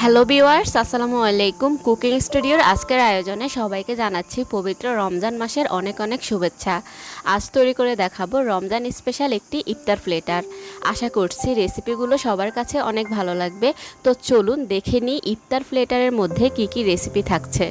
Hello viewers, আসসালামু আলাইকুম। Cooking স্টুডিওর আজকের আয়োজনে সবাইকে জানাচ্ছি পবিত্র রমজান মাসের অনেক অনেক শুভেচ্ছা। আজ তৈরি করে দেখাবো রমজান স্পেশাল একটি ইফতার প্লেটার। আশা করছি রেসিপিগুলো সবার কাছে অনেক ভালো লাগবে। তো চলুন দেখে নিই ইফতার প্লেটারের মধ্যে কি কি রেসিপি থাকছে।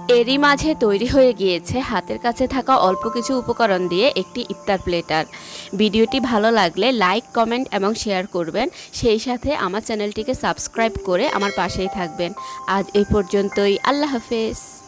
এরই মাঝে তৈরি হয়ে গিয়েছে হাতের কাছে থাকা অল্প কিছু উপকরণ দিয়ে একটি ইফতার প্লেটার। ভিডিওটি ভালো লাগলে লাইক, কমেন্ট এবং শেয়ার করবেন। সেই সাথে আমার চ্যানেলটিকে সাবস্ক্রাইব করে আমার পাশেই থাকবেন। আজ এই পর্যন্তই। আল্লাহ হাফেজ।